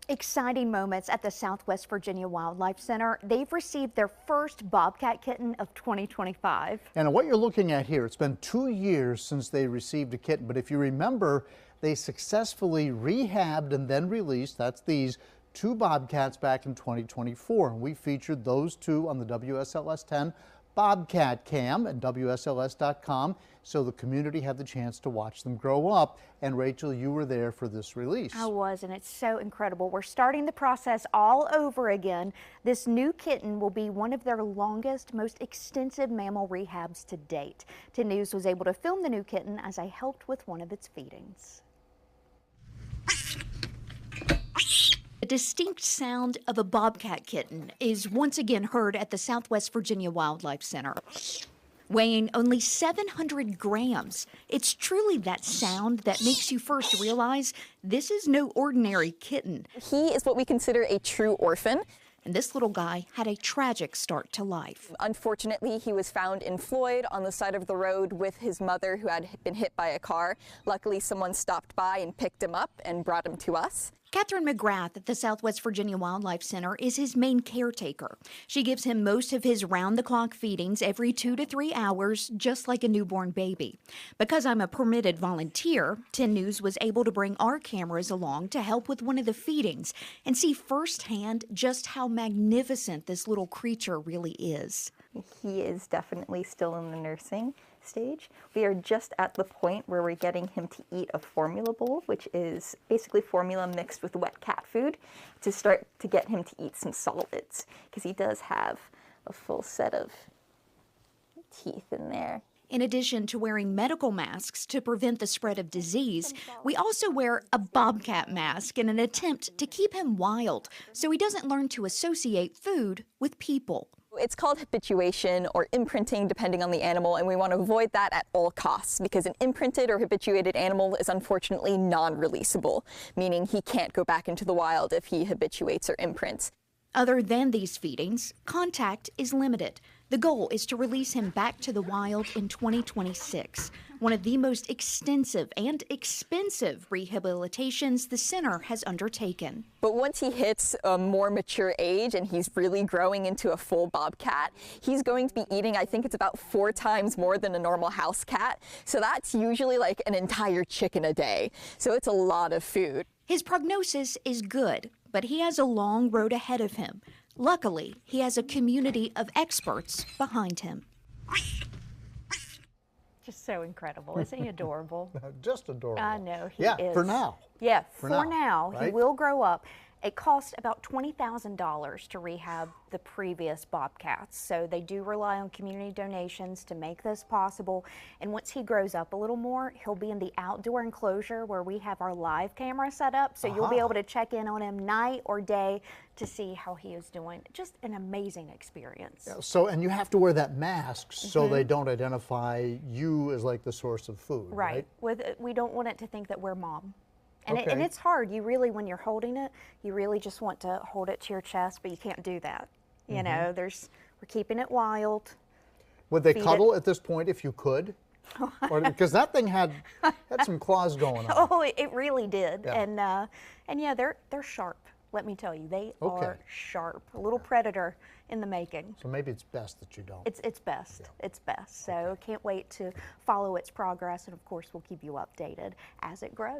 Exciting moments at the Southwest Virginia Wildlife Center. They've received their first Bobcat kitten of 2025. And what you're looking at here, it's been 2 years since they received a kitten, but if you remember, they successfully rehabbed and then released, that's these, 2 Bobcats back in 2024. And we featured those 2 on the WSLS 10 Bobcat Cam at WSLS.com, so the community had the chance to watch them grow up. And Rachel, you were there for this release. I was, and it's so incredible. We're starting the process all over again. This new kitten will be one of their longest, most extensive mammal rehabs to date. 10 News was able to film the new kitten as I helped with one of its feedings. The distinct sound of a bobcat kitten is once again heard at the Southwest Virginia Wildlife Center. Weighing only 700 grams, it's truly that sound that makes you first realize this is no ordinary kitten. He is what we consider a true orphan. And this little guy had a tragic start to life. Unfortunately, he was found in Floyd on the side of the road with his mother who had been hit by a car. Luckily, someone stopped by and picked him up and brought him to us. Catherine McGrath at the Southwest Virginia Wildlife Center is his main caretaker. She gives him most of his round-the-clock feedings every 2 to 3 hours, just like a newborn baby. Because I'm a permitted volunteer, 10 News was able to bring our cameras along to help with one of the feedings and see firsthand just how magnificent this little creature really is. He is definitely still in the nursing stage. We are just at the point where we're getting him to eat a formula bowl, which is basically formula mixed with wet cat food, to start to get him to eat some solids, because he does have a full set of teeth in there. In addition to wearing medical masks to prevent the spread of disease, we also wear a bobcat mask in an attempt to keep him wild so he doesn't learn to associate food with people. It's called habituation or imprinting, depending on the animal, and we want to avoid that at all costs because an imprinted or habituated animal is unfortunately non-releasable, meaning he can't go back into the wild if he habituates or imprints. Other than these feedings, contact is limited. The goal is to release him back to the wild in 2026, one of the most extensive and expensive rehabilitations the center has undertaken. But once he hits a more mature age and he's really growing into a full bobcat, he's going to be eating, I think it's about 4 times more than a normal house cat. So that's usually like an entire chicken a day. So it's a lot of food. His prognosis is good, but he has a long road ahead of him. Luckily, he has a community of experts behind him. Just so incredible. Isn't he adorable? Just adorable. I know, he is. is. For now. Yeah, for now. Right? He will grow up. It cost about $20,000 to rehab the previous bobcats. So they do rely on community donations to make this possible. And once he grows up a little more, he'll be in the outdoor enclosure where we have our live camera set up. So you'll be able to check in on him night or day to see how he is doing. Just an amazing experience. Yeah, so, and you have to wear that mask so they don't identify you as like the source of food, right? We don't want it to think that we're mom. And, okay. and it's hard. You really, when you're holding it, you really just want to hold it to your chest, but you can't do that. You know, we're keeping it wild. Would they cuddle at this point if you could? Or, because that thing had some claws going on. Oh, it really did. Yeah. And yeah, they're sharp. Let me tell you, they are sharp. A little predator in the making. So maybe it's best that you don't. It's best. Yeah. It's best. So can't wait to follow its progress, and of course we'll keep you updated as it grows.